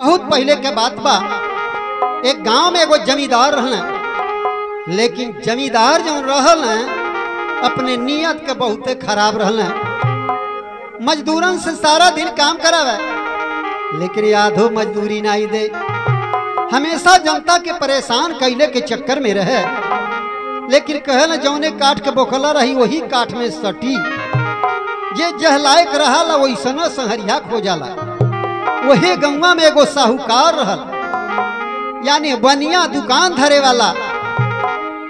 बहुत पहले के बात बा। एक गांव में एगो जमींदार रहल, लेकिन जमींदार जो रहल अपने नियत के बहुते खराब रहल। मजदूरन से सारा दिन काम करावे, लेकिन यादो मजदूरी नहीं दे। हमेशा जनता के परेशान कैले के चक्कर में रहे। लेकिन कहल जौने काठ के बोखला रही वही काठ में सटी। जे जहलायक रहा वैसना संहरिया खो जाला। वही गंगा में एगो साहूकार रहल, यानी बनिया दुकान धरे वाला।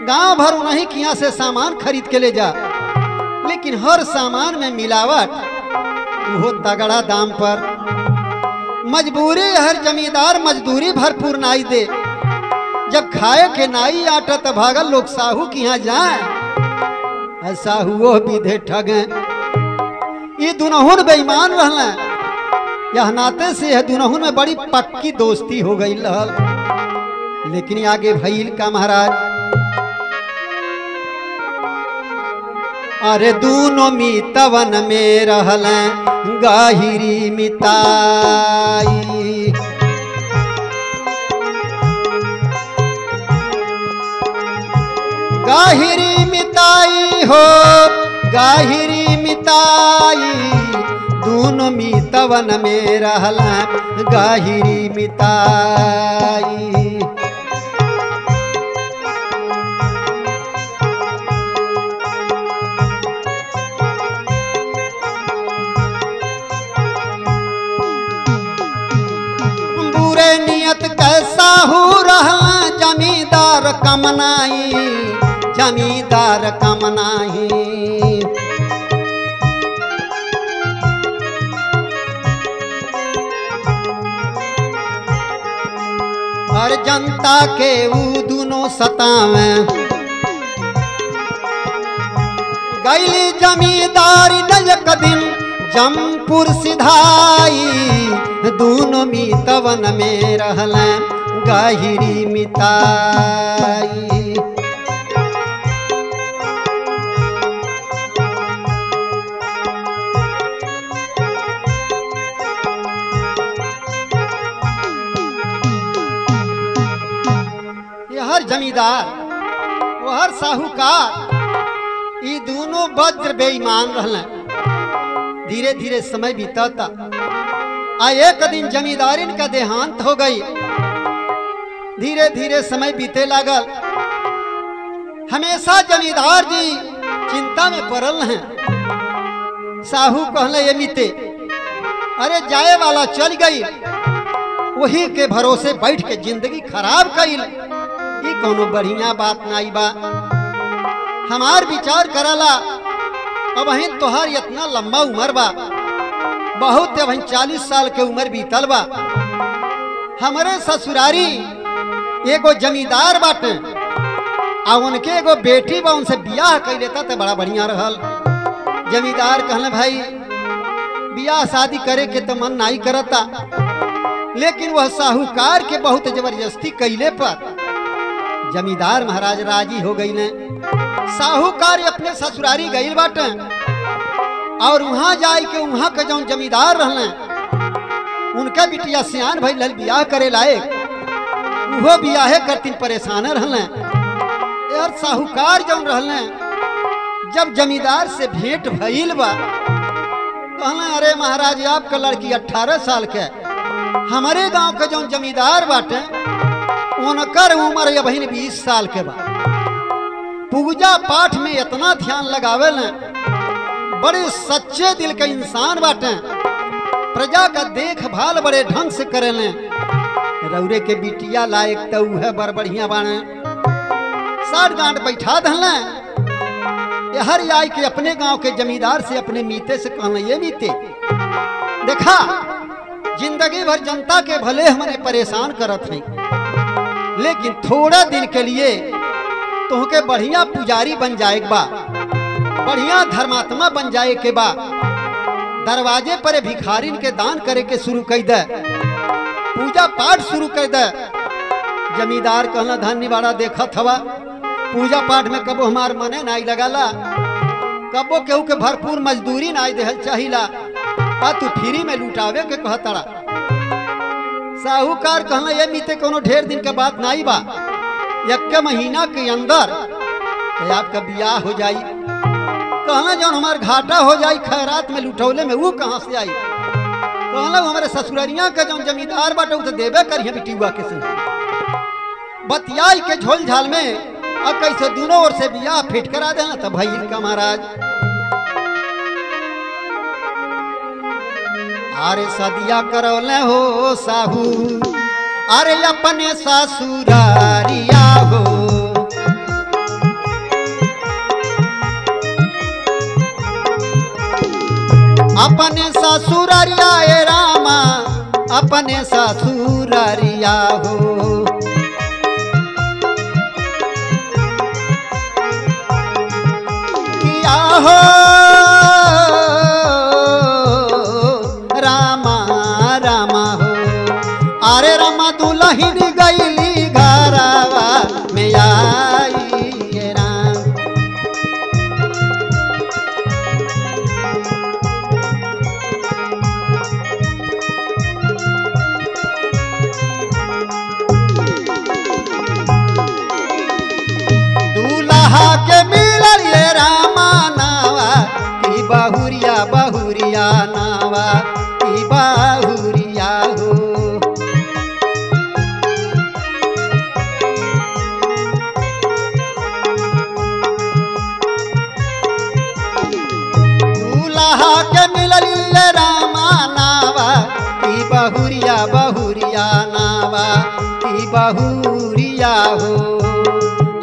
गांव भर उन्हीं के यहाँ से सामान खरीद के ले जा, लेकिन हर सामान में मिलावट, वो तगड़ा दाम पर। मजबूरी हर जमींदार मजदूरी भरपूर नाई दे। जब खाए के नाई आटा तो भागल लोग साहू के यहाँ जाए। साहू भी दे ठगे। ये दुनहुन बेईमान रहल। यह नाते से यह दुनहुन में बड़ी पक्की दोस्ती हो गई रहल। लेकिन आगे भइल का महाराज, अरे दूनो मितवन में रहल गाहिरी मिताई। गाहिरी मिताई हो गाहिरी मिताई, दूनो मितवन में रहल गाहिरी मिताई। बुरे नियत कैसा हो रहा जमींदार कमनाई, जमींदार कमनाई। और जनता के वो दोनों सतावे। गैली जमींदारी एक दिन जमपुर सिधाई, दोनों मितवन में रहल गाहिरी मिताई। हर जमींदार वो हर साहूकार, ये दोनों वज्र बेईमान रहल। धीरे धीरे समय बीतता। एक दिन जमींदारिन का देहांत हो गई। धीरे धीरे समय बीते लागल। हमेशा जमींदार जी चिंता में पड़ल हैं। साहू कहले ये मिते, अरे जाए वाला चल गई, वही के भरोसे बैठ के जिंदगी खराब कइल। ये कोनो बढ़िया बात नहीं बा। हमार विचार करला, अब अहीं तोहार इतना लंबा उम्र बा, बहुत अब 40 साल के उम्र बीतल बा। हमारे ससुरारी एगो जमींदार बाटे, आ उनके एगो बेटी बा, उनसे बियाह कर लेता तो बड़ा बढ़िया रहल। जमींदार कहले भाई बियाह शादी करे के तो मन नहीं करता, लेकिन वह साहूकार के बहुत जबरदस्ती कैले पर जमींदार महाराज राजी हो गई ने। साहूकार अपने ससुरारी गईल बाटे, और वहां जाए के वहां के जो जमींदार रहले उनका बिटिया सियान भइल बियाह करे लायक, वो बियाहे करतीन परेशान रहले। यार साहूकार जो रहले, जब जमींदार से भेंट भइल बा, कहले अरे महाराज आपका लड़की 18 साल के, हमारे गांव के जो जमींदार बाटे उनकर उम्र अभी 20 साल के बा। पूजा पाठ में इतना ध्यान लगावे न, बड़े सच्चे दिल के इंसान बाटे। प्रजा का देखभाल बड़े ढंग से करेले। रौरे के बिटिया लायक तो वह बड़ बढ़िया बाने। साठ गांठ बैठा दहले। हर आई के अपने गांव के जमींदार से अपने मीते से कहना, ये मीते देखा जिंदगी भर जनता के भले हमने परेशान करत हैं, लेकिन थोड़ा दिन के लिए तुहके बढ़िया पुजारी बन जाए बा, बढ़िया धर्मात्मा बन जाए के बा। दरवाजे पर भिखारिन के दान करे के शुरू कर दे, पूजा पाठ शुरू कर दे। जमींदार कहना धन्य बाड़ा देखत हवा, पूजा पाठ में कबो हमार मने नहीं लगाला, कबो केहू के भरपूर मजदूरी नहीं देहल चाहिला, तू फ्री में लुटावे के कहतड़ा। साहूकार कहना ये मीते कोनो ढेर दिन के बात नहीं बा, एक महीना के अंदर तो आपका ब्याह हो जाई। कहना जौन हमार घाटा हो जाई खैरात में लुटौले में वो कहाँ से आई। कहना हमारे ससुररिया के जौन जमींदार बाटे तो देवे करिए बिटिया के से बतियाई के झोल झाल में अब कैसे दोनों ओर से बियाह फिट करा देना तब भाई का महाराज। अरे सदिया करौले हो साहू, अरे अपने ससुरारिया हो, अपने ससुरारिया ए रामा, अपने ससुरारिया हो। किया हो रामा रामा हो, अरे रामा दुल्हन गईली घरवा में आई ये राम। दूल्हा के मिलल ये रामा नावा की बहुरिया बहुरिया नावा की बहुरिया हो। दूल्हा के मिलल ये रामा नावा की बहुरिया बहुरिया नावा की बहुरिया हो।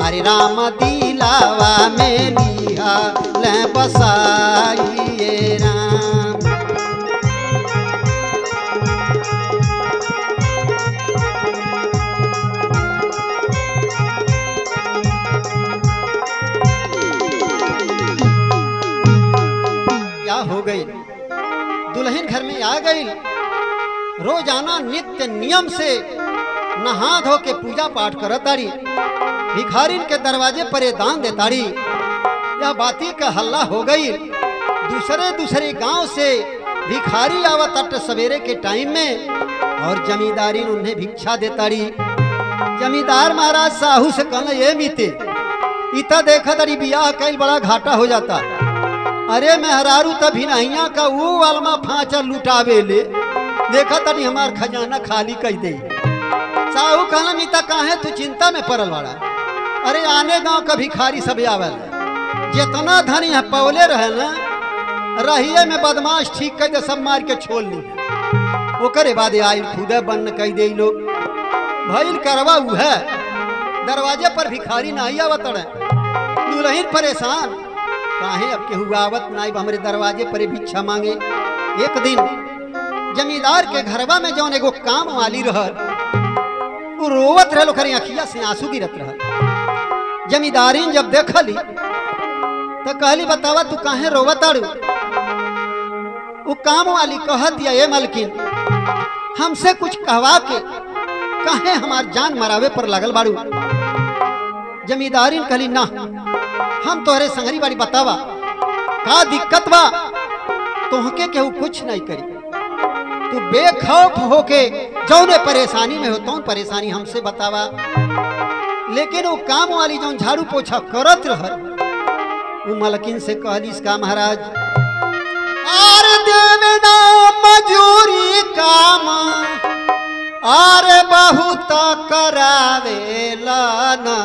अरे राम दिलावा में लिया ले बसाइए राम। क्या हो गई, दुल्हन घर में आ गई। रोजाना नित्य नियम से नहा धो के पूजा पाठ करताड़ी, भिखारिन के दरवाजे पर ये दान देताड़ी। यह बाती का हल्ला हो गई। दूसरे दूसरे गांव से भिखारी आवत अट सवेरे के टाइम में और जमींदारी उन्हें भिक्षा देताड़ी। जमींदार महाराज साहू से कहना ये मीते इता देखा तारी बियाह कैल बड़ा घाटा हो जाता। अरे मेहरारू तभी नहिया का वो अलमा फांचा लुटावे ले, देखा तारी हमार खजाना खाली कह दे। साहू कहना मीता काहे तू चिंता में पड़ल वाला। अरे आने गांव का भिखारी सब आवेल, जितना धन यहाँ पौले रहे ना रहिए में बदमाश ठीक कह दे सब मार के छोड़ ली। ओकरे बाद आई खुदे बन कह दे लोग भइल करवा उ है। दरवाजे पर भिखारी नहीं आवत रहे, दुल्हन परेशान काहे अब केहू आवत नहीं हमारे दरवाजे पर भिक्षा मांगे। एक दिन जमींदार के घरवा में जौन एगो काम वाली रहल वो रोवत रहे, ओकरी अखिया से आंसू गिरत रहा। जमींदारीन जब देखली तो कहली बतावा तू काहे रोवत आड़ू। वो काम वाली कह दिया ये मलकिन हमसे कुछ कहवा के काहे हमार जान मरावे पर लगल बाड़ू। जमींदारीन कहली ना हम तोहरे संगरी बाड़ी बतावा का दिक्कत बा। तोहके केहू कुछ नहीं करी, तू बेखौफ होके जौने परेशानी में हो तौन परेशानी हमसे बतावा। लेकिन वो काम वाली जौन झाड़ू पोछा करत रहल वो मलकिन से कहलिस का महाराज आरे देवे ना मजूरी काम आरे बहुत करावेला ना।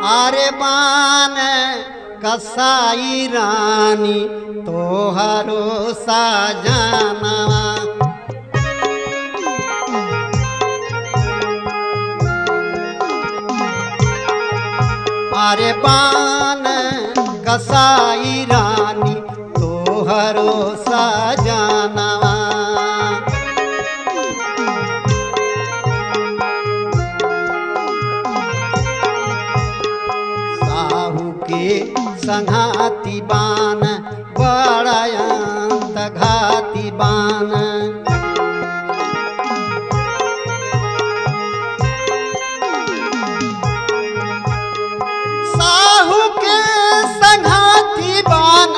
आरे बान कसाई रानी तोहरो साजनवा। अरे बान कसाई रानी तोहरो साजनवा। साहू के संघाती बान बड़ायंत घाती बान। साहू के संघाती बान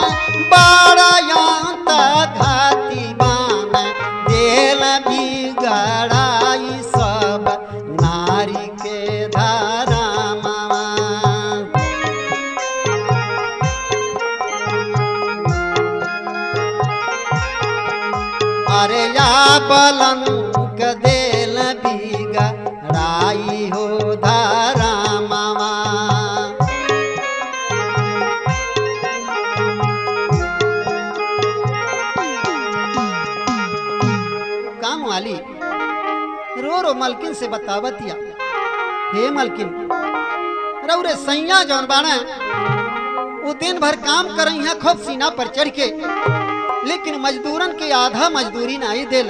बड़ायंत घाती बान देल भी अरे या पलंग देल बिगड़ाई हो धारा मामा। काम वाली रो रो मलकिन से बतावतिया, हे मलकिन रौरे सैया जौन बाणे वो दिन भर काम कर रही हैं खूब सीना पर चढ़ के, लेकिन मजदूरन के आधा मजदूरी नहीं देल।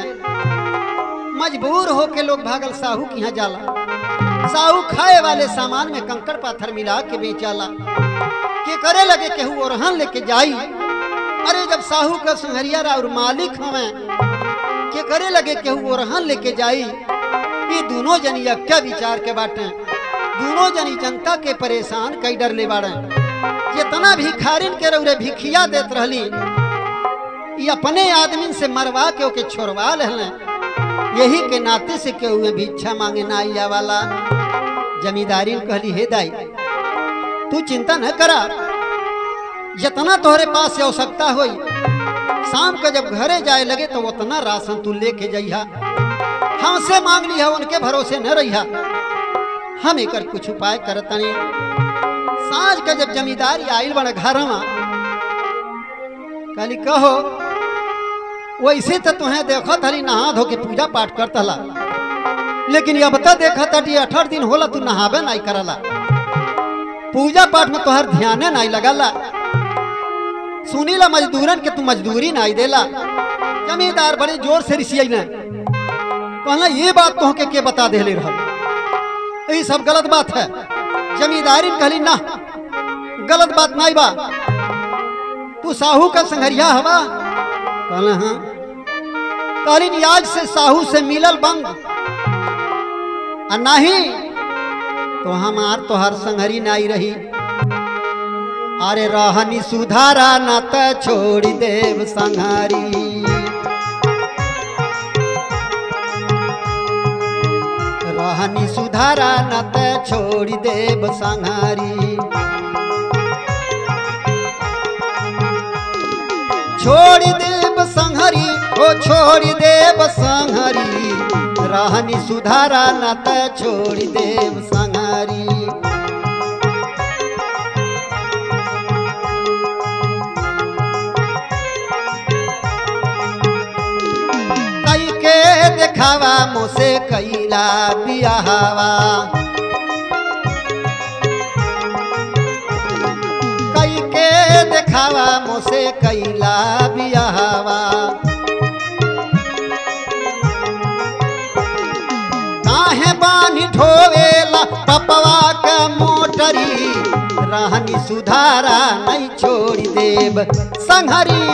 मजबूर होके लोग भागल साहू के यहाँ जाला। साहू खाए वाले सामान में कंकड़ पाथर मिला के बेचाला। के करे लगे केहू ओरहन लेके जाई। अरे जब साहू का संहरिया और मालिक हमें के करे लगे केहू ओरहन लेके जाई। ये दोनों जनी क्या विचार के बाटे, दोनों जनी जनता के परेशान कई डर ले बाड़े। जितना भिखारिन के रौरे भिखिया देत रहली, ये अपने आदमी से मरवा के ओके छोड़वा लें। यही के नाते से के हुए भिक्षा मांगे ना आया वाला। जमींदारी कहली, हे दाई तू चिंता न करा, जितना तोहरे पास आवश्यकता होई शाम का जब घरे जाए लगे तो उतना राशन तू लेके जइहा। हमसे मांग लिया, उनके भरोसे न रहिहा। हम एक कुछ उपाय करतनी। साँझ का जब जमींदारी आइल बड़ा घर में कहली, कहो वैसे तो तुम्हें देखा था नहा धो के पूजा पाठ करता ला, लेकिन अब तक देखा था 18 दिन होला तू नहावे नहीं करला, पूजा पाठ में तोहर ध्यान नहीं लगला। सुनीला मजदूरन के तू मजदूरी नहीं देला। जमींदार बड़े जोर से रिसियन कहला, ये बात तो के बता दे ले रहा, ये सब गलत बात है। जमींदारी कहली, ना गलत बात नहीं बा, तू साहू का संघरिया हवा। कहला, हाँ। कहली, आज से साहू से मिलल बंद, और नहीं तो हमार तोहर संघरी नहीं रही। अरे रहनी सुधारा न त छोड़ी देव संघरी, रहनी सुधारा न त छोड़ी देव संघरी। छोड़ी देव संघरी, ओ छोड़ी देव संघरी, रहनी सुधारा न त छोड़ी देव संघरी। कई के देखावा मोसे कैला बियाहवा, कई के देखावा मोसे कैला बियाहवा। काहे बानी ढोवेला पपवा के मोटरी, रहनी सुधारा नहीं छोड़ी देव संघरी।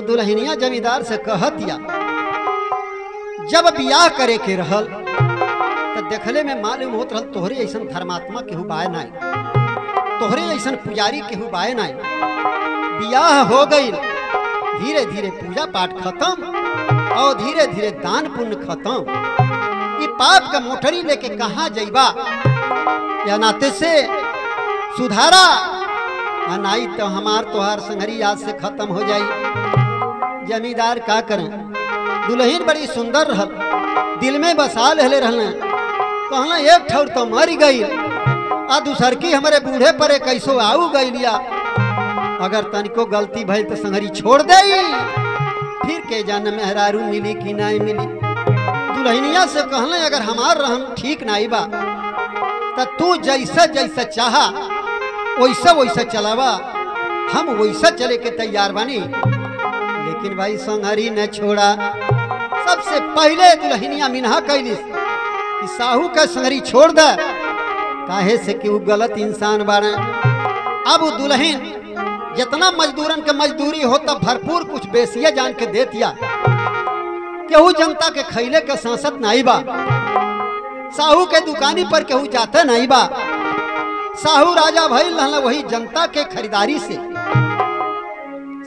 दुल्हनिया जमींदार से कहतिया, जब बियाह करे के रहल तो देखले में मालूम होत रहल तोहरे ऐसा धर्मात्मा केहू बाय नहीं, तोहरे ऐसा पुजारी केहू बाय नहीं। बियाह हो गई, धीरे धीरे पूजा पाठ खत्म और धीरे धीरे दान पुण्य खत्म। ये पाप का मोटरी लेके कहाँ जइबा, या नाते से सुधारा नहीं तो हमार तोहार संघरी आज से खत्म हो जाई। जमींदार का करें, दुल्हन बड़ी सुंदर रहल, दिल में बसा ले रहल। कहला, एक ठौर तो मर गई, आ दूसर की हमारे बूढ़े पर कैसो आऊ गई लिया। अगर तनिको गलती भई तो संघरी छोड़ दे, फिर के जान मेहरारू मिली कि नहीं मिली। दुल्हनिया से कहले, अगर हमार रहन ठीक नहीं बा तो तू जैसा जैसा चाहा वैसा वैसा चलावा, हम वैसा चले के तैयार बानी। लेकिन भाई संघरी न छोड़ा। सबसे पहले दुल्हनिया मिन्हा कैलिस कि साहू का संघरी छोड़ दे, काहे से कि वो गलत इंसान बारे। अब वो दुल्हन जितना मजदूरन के मजदूरी होता भरपूर कुछ बेसिया जान के देतिया, केहू जनता के खैले के सांसद नहीं बा, साहू के दुकानी पर केहू जाता नहीं बा। साहू राजा भइल रहला वही जनता के खरीदारी से।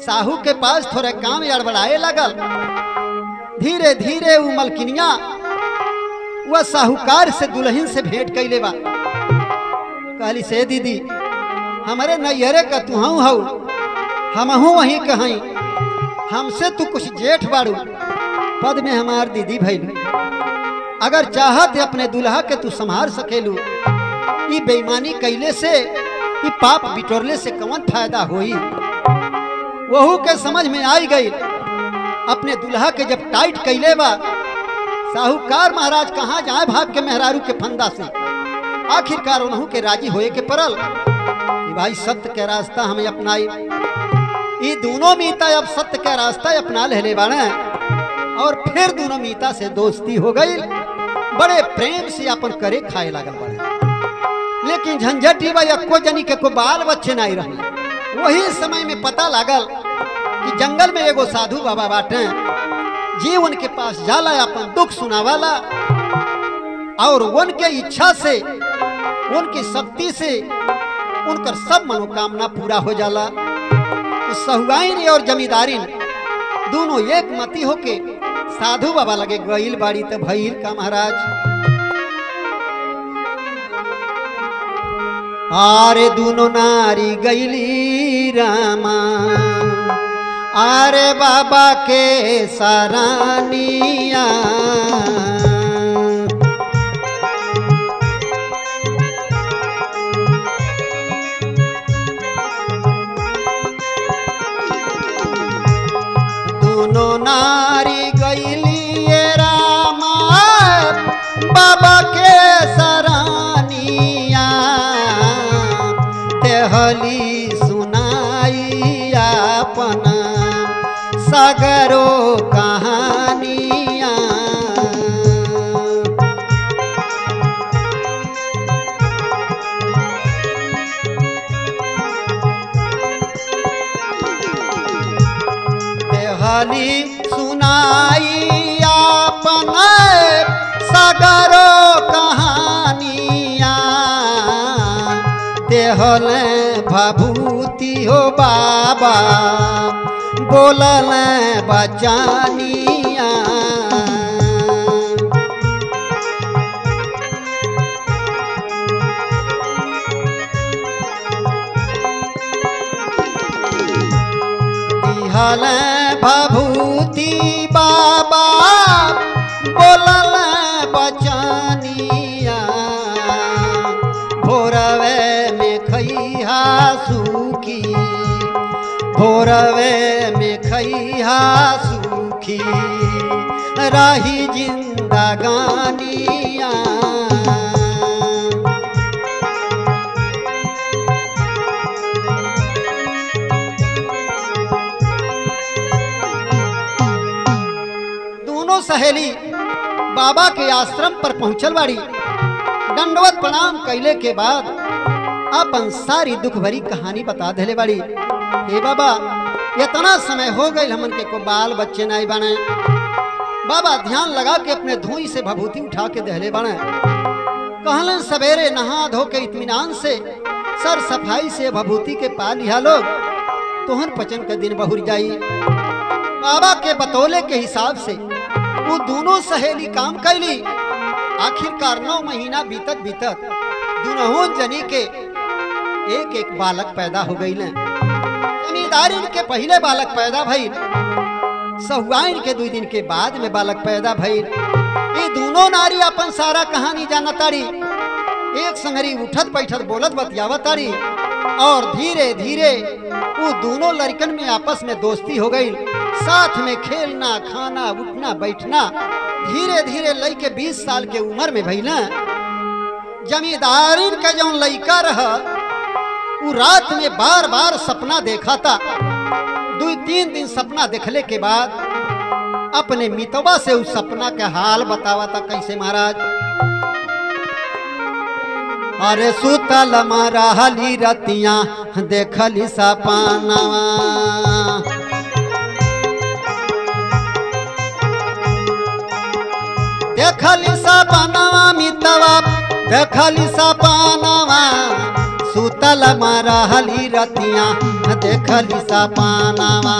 साहू के पास थोड़े काम अड़बड़ाए लगल। धीरे धीरे वो मलकिनिया वह साहूकार से दुल्हन से भेंट कैले बा। कहली से दीदी हमारे नैहरे का तू हऊ हमहू वहीं कहीं, हमसे तू कुछ जेठ बाड़ू, पद में हमार दीदी भैलू, अगर चाहत अपने दुल्हा के तू संभाल सकेलू, ये बेईमानी कैले से ये पाप बिटोरले से कौन फायदा होई। वहू के समझ में आई गई, अपने दुल्हा के जब टाइट कैले बा, साहूकार महाराज कहाँ जाए भाग के मेहरारू के फंदा से। आखिरकार उन्हों के राजी होए के परल कि भाई सत्य के रास्ता हमें अपनाई। ये दोनों मीता अब सत्य का रास्ता अपना ले बाड़े और फिर दोनों मीता से दोस्ती हो गई। बड़े प्रेम से अपन करे खाए लागल बड़े, लेकिन झंझटी भाई अक्को जनी के को बाल बच्चे नहीं रहे। वही समय में पता लागल कि जंगल में एगो साधु बाबा बाटे, जी उनके पास जाला अपन दुख सुनावाला और उनके इच्छा से उनकी शक्ति से उनकर सब मनोकामना पूरा हो जाला। सहुआइन और जमींदारिन दोनों एक मती होके साधु बाबा लगे गईल बाड़ी। तो भइल का महाराज, आरे दोनों नारी गईली रामा, आरे बाबा के सरानिया, दोनों नारी गईली रामा बाबा के सरानिया, तेहली सुनाई अपन सगरो कहानिया। तेहली सुनाई अपन सगरो कहानिया, देहल भभूति हो बाबा बोलल बचानिया। दिहल भभूति बाबा बोलल बचानिया, भोरवे में खैहा सुखी, भोरवे में खैहा सुखी राही जिंदगानिया। दोनों सहेली बाबा के आश्रम पर पहुंचल बाड़ी। दंडवत प्रणाम कैले के बाद अपन सारी दुख भरी कहानी बता देले बाड़ी। हे बाबा इतना समय हो गई हमन के को बाल बच्चे नहीं बने। बाबा ध्यान लगा के अपने धुई से भभूति उठा के दहले बने। कहलन सवेरे नहा धो के इत्मीनान से सर सफाई से भभूति के पा लिया लोग, तोहन पचन के दिन बहुर जाई। बाबा के बतौले के हिसाब से वो दोनों सहेली काम कैली। आखिरकार 9 महीना बीतत बीतत दोनों जनी के एक एक बालक पैदा हो गई। जमींदारिन के पहले बालक पैदा भइल, सहुआइन के 2 दिन के बाद में बालक पैदा भइल। ये दोनों नारी अपन सारा कहानी जानताड़ी, एक संगरी उठत बैठत बोलत बतियावत ताड़ी और धीरे धीरे वो दोनों लड़कन में आपस में दोस्ती हो गई। साथ में खेलना खाना उठना बैठना धीरे धीरे लड़के 20 साल के उम्र में भइल। जमींदारिन का जो लड़का रहा वो रात में बार बार सपना देखा था। 2-3 दिन सपना देखले के बाद अपने मितवा से उस सपना के हाल बतावा था। कैसे महाराज, अरे सुतल मरहली रतिया देखली सपनावा, देखली सपनावा मितवा देखली सपनावा, सुतल मरहली रतिया देखली सपनावा।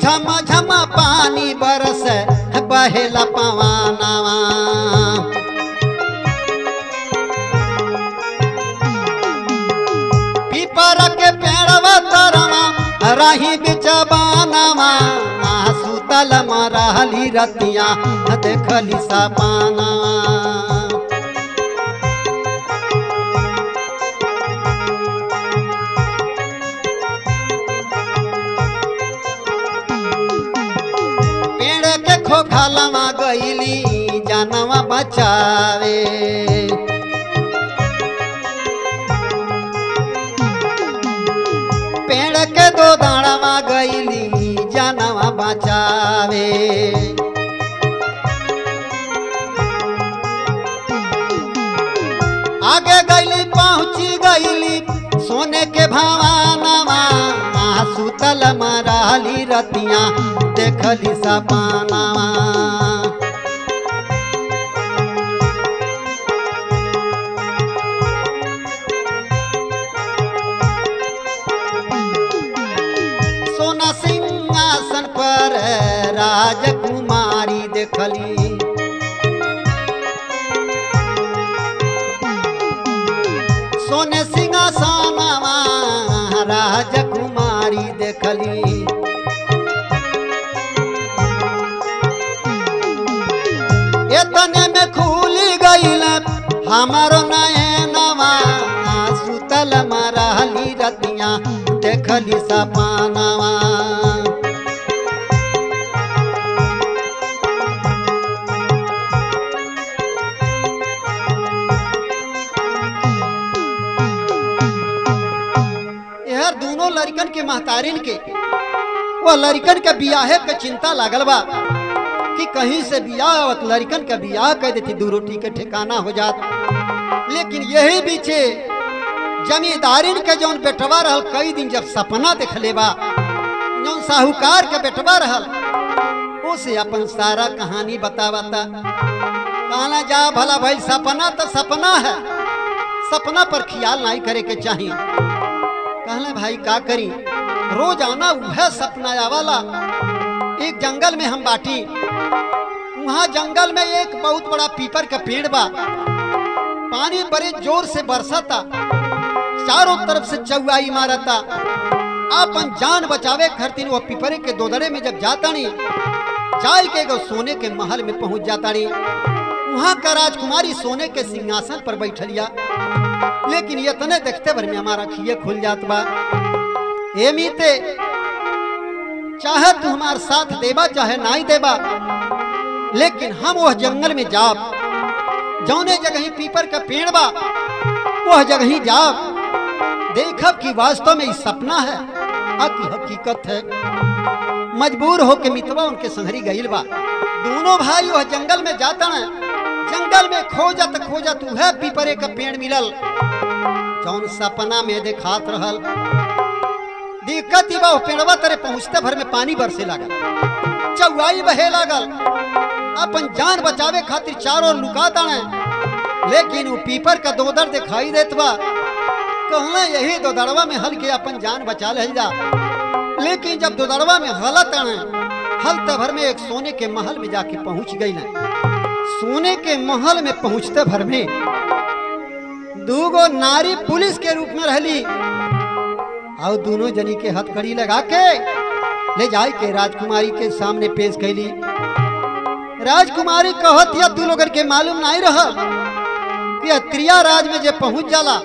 झम झम पानी बरस बहेला पवानवा। पीपर के पेड़वा तरवा राही बिचबानवा। सुतल मरहली रतिया देखली सपनवा। खोखलवा गईली जानवा बचावे। पेड़ के दो दाड़वा गईली जानवा बचावे। आगे गईली पहुंची गईली सोने के भवानवा। सुतल मरहली रतिया देखली सपनवा। सोना सिंहासन पर राजकुमारी देखली। सोने सिंहासनवा राजकुमारी देखली। इतने में खुली गईल हमारो नयनवा। सुतल मरहली रतिया देखली सपनवा। यार दोनों लड़कन के महतारिन के वो लड़कन के बियाहे के चिंता लागल बा कि कहीं से बियाह लड़कन का बियाह कह देती, दू रोटी के ठिकाना हो जात। लेकिन यही बीचे जमींदारिन के जौन बेटवा रहल कई दिन जब सपना देख लेबा, जौन साहूकार के बेटवा रहल उसे अपन सारा कहानी बतावता। कहना जा भला भाई सपना तो सपना है, सपना पर ख्याल नहीं करे के चाहिए। कहना भाई का करी, रोज आना वह सपना आवाला। एक जंगल में हम बाटी, वहां जंगल में एक बहुत बड़ा पीपर का पेड़ बा। पानी बड़े जोर से बरसता, चारों तरफ से चौआई मारता। अपन जान बचावे खरतीन वो पीपरे के दोदड़े में जब जाता नहीं, जाय के गो सोने के महल में पहुंच जाता नहीं। वहां का राजकुमारी सोने के सिंहासन पर बैठलिया। लेकिन ये तने देखते भर में हमारा खिए खुल जात बा। ए मीते, चाहे तू हमार साथ देबा चाहे नहीं देबा, लेकिन हम वह जंगल में जाब, जौने जगह ही पीपर का पेड़ बा वह जगह ही जाब, देखब कि वास्तव में इस सपना है कि हकीकत है। मजबूर होके मितवा उनके संहरी गईल बा। दोनों भाई वह जंगल में जाता न, जंगल में खोजत खोजत वह पीपरे का पेड़ मिलल जौन सपना में देखात रहल। दिक्कत ही बा, पेड़वा तरे पहुंचते भर में पानी बरसे लागल, चौआई बहे लागल। अपन जान बचावे खातिर चारों ओर लुका ताने, लेकिन वो पीपर का दोदड़ दिखाई देत बा। कहना यही दोदड़वा में हल के अपन जान बचा ले जा। लेकिन जब दोदड़वा में हलत आने, हलते भर में एक सोने के महल में जाके पहुंच गई न। सोने के महल में पहुंचते भर में दूगो नारी पुलिस के रूप में रहली और दोनों जनी के हथकड़ी लगा के ले जाए के राजकुमारी के सामने पेश कैली। राजकुमारी कहत या तू लोगन के मालूम नहीं रहा कि त्रिया राज में जे पहुंच जाला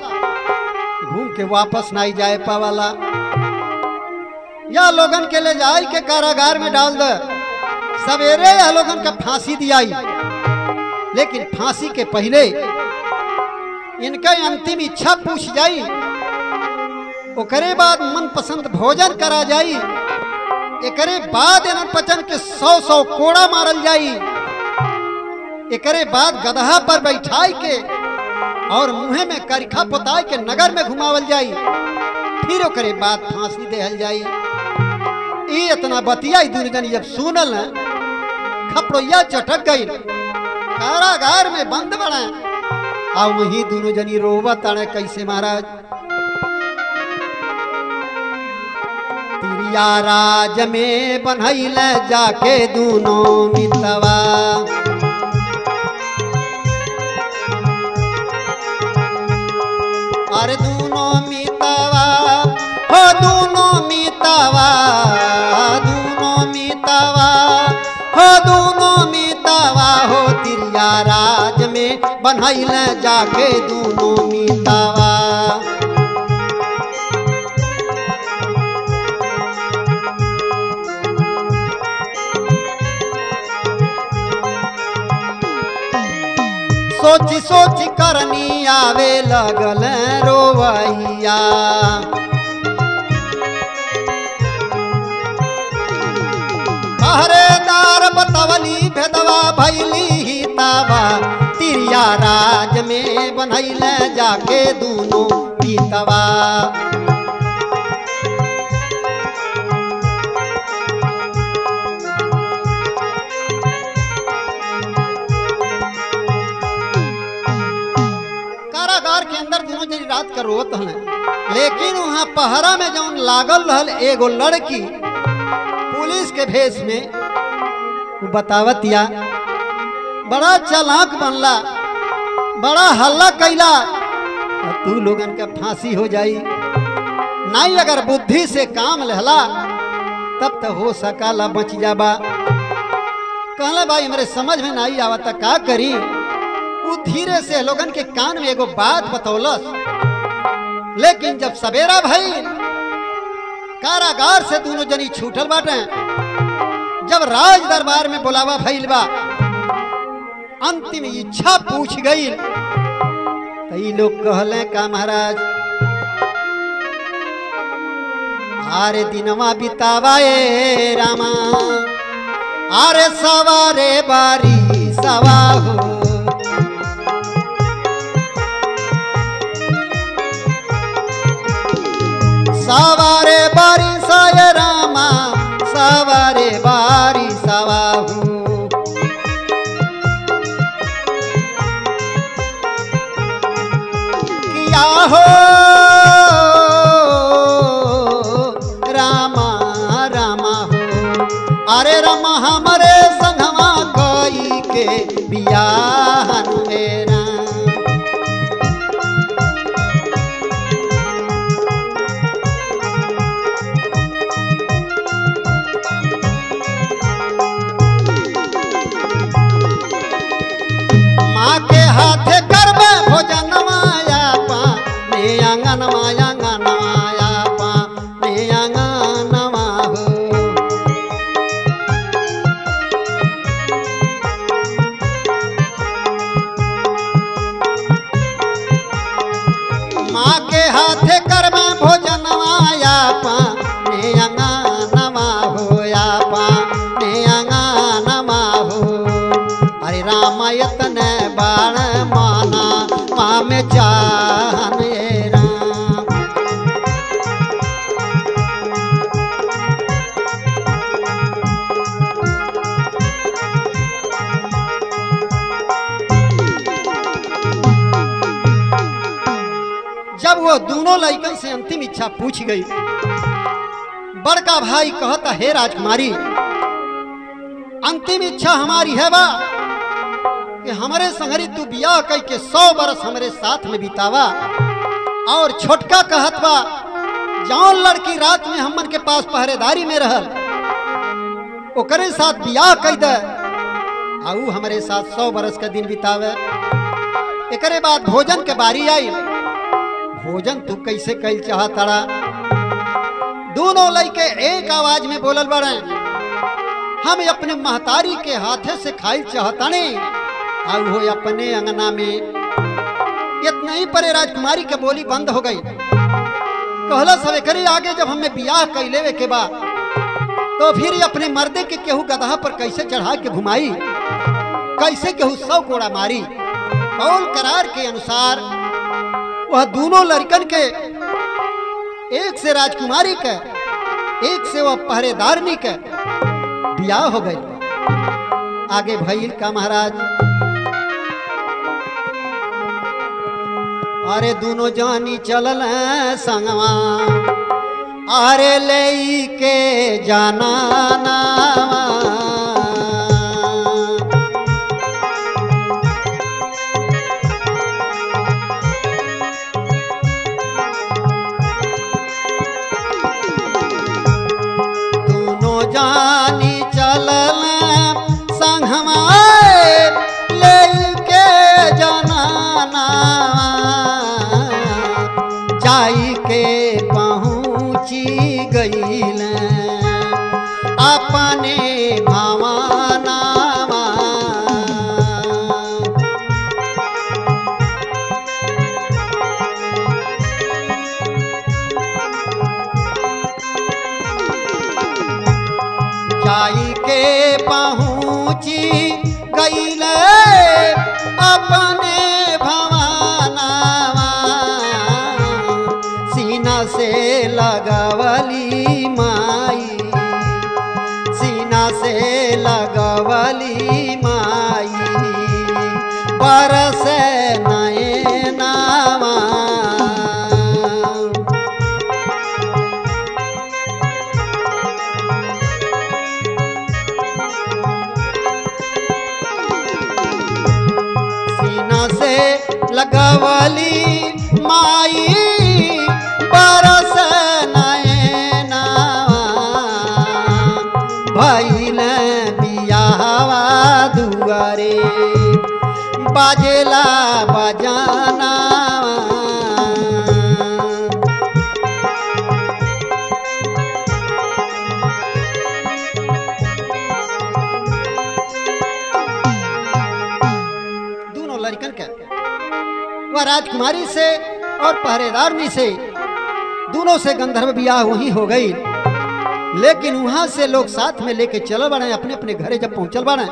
घूम के वापस नहीं जाए पावाला, या लोगन के ले जाए के कारागार में डाल दे। सवेरे या लोगन का फांसी दियाई, लेकिन फांसी के पहले इनका अंतिम इच्छा पूछ जाई, ओकरे बाद मनपसंद भोजन करा जाई, एकरे बाद इनर पचन के 100 कोड़ा मारल जाई, एकरे बाद गदहा पर बैठाई के और मुँह में करिखा पोताई के नगर में घुमावल जाई, फिर ओकरे बाद फांसी देहल जाई। ये इतना बतिया दुर्जन जब सुनल खपड़ोया चटक गई, कारागार में बंद बना आ वही दोनों जनी रोवत आने कैसे महाराज तिरिया राज में बनैल जाके दूनो मितवा। अरे दूनो मितवा हो दूनो मितवा, दूनो मितवा हो दूनो मितवा हो तिरिया राज में बनैल जाके दूनो मितवा। सोची सोची करनी आवे लगल रोवैया। पहरेदार बतवली भेदवा भैली ही तावा, तिरिया राज में बनैल जाके दूनो पीतवा। के अंदर दोनों जनी रात का रोत हन, लेकिन वहां पहरा में जौन लागल रहल एगो लड़की पुलिस के भेष में, वो बतावतिया बड़ा चालाक बनला, बड़ा हल्ला कैला, तू लोगन का फांसी हो जाई नहीं, अगर बुद्धि से काम लहला तब तो हो सकाला बच जाबा। कहला भाई मेरे समझ में नहीं आवता का करी। वो धीरे से लोगन के कान में एगो बात बतौलस, लेकिन जब सवेरा भई कारागार से दोनों जनी छूटल बाटे, जब राज दरबार में बुलावा भइल बा, अंतिम इच्छा पूछ गई, तो ये लोग कहले का महाराज आरे दिनवा बितावा ए रामा, आरे सवारे बारी सवा हो, सवारे बारी साये रामा, सवारे बारी सवाहू। किया हो रामा रामा हो, अरे रामा हमारे संगवा कोई के बियाहन मेरा। के हाथे करबे भोजन माया पा ने आंगन माया माया पा ने आंगन हो। माँ के हाथे करबे भोजन माया पा ने आंगन हो या पा ने आंगन हो। अरे रामायत ने बाण माना माँ में जान ये राम। जब वो दोनों लड़कन से अंतिम इच्छा पूछ गई, बड़का भाई कहता हे राजकुमारी, अंतिम इच्छा हमारी है बा कि हमारे संगरी तू बियाह कई के 100 बरस हमारे साथ में बितावा। और छोटका कहत बा जौन लड़की रात में हमन के पास पहरेदारी में रहल ओकरे साथ बियाह कई दे, आऊ हमारे साथ 100 बरस का दिन बितावे। एकरे बाद भोजन के बारी आई, भोजन तू कैसे कल चाहतड़ा। दोनों लड़के एक आवाज में बोलल बड़े, हम अपने महतारी के हाथे से खाई चाहताने, आऊ हो अपने अंगना में। इतना ही परे राजकुमारी के बोली बंद हो गई। कहला सवे करे आगे जब हमें बियाह कैले के बा तो फिर अपने मर्दे के केहू गधा पर कैसे चढ़ा के घुमाई, कैसे केहू 100 कोड़ा मारी। कौल करार के अनुसार वह दोनों लड़कन के, एक से राजकुमारी के, एक से वह पहरेदारनी के बियाह हो गई। आगे भइल का महाराज, अरे दोनों जानी चलल संगवा, अरे ले के जाना नावा दोनों जानी चलल संगमा ले के जाना नावा जाई के पहुँची गईल अपने भवनावा जाई के पहुँची गईल अपने भवनावा सीना से लगवली माई सीना से लगवली माई बरस नयनावा सीना से लगवली माई बरस नयनावा भइल बियाहवा दुआरे बाजेला बजाना दोनों लड़कन के वह राजकुमारी से और पहरेदारनी से दोनों से गंधर्व बियाह वहीं हो गई। लेकिन वहां से लोग साथ में लेके चल बने अपने अपने घरे जब पहुंचल बने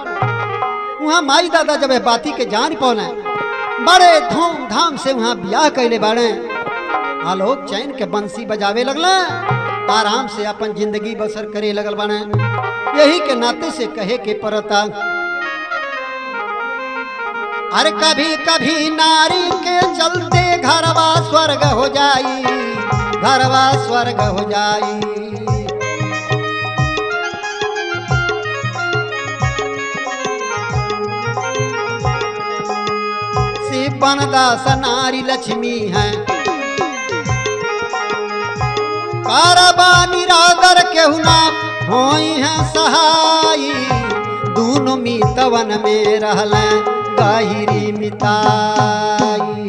वहां माई दादा जब बाती के जान पौने बड़े धूमधाम से वहां बियाह कैले बाड़े। आलोक चैन के बंसी बजावे लगल आराम से अपन जिंदगी बसर करे लगल बाड़े। यही के नाते से कहे के परता अरे कभी कभी नारी के चलते घरवा स्वर्ग हो जाई घरवा स्वर्ग हो जाई। शिव बनदास नारी लक्ष्मी है कारबा निरादर केहू ना होई है सहाई। दोनों मितवन में रहल गाहिरी मिताई।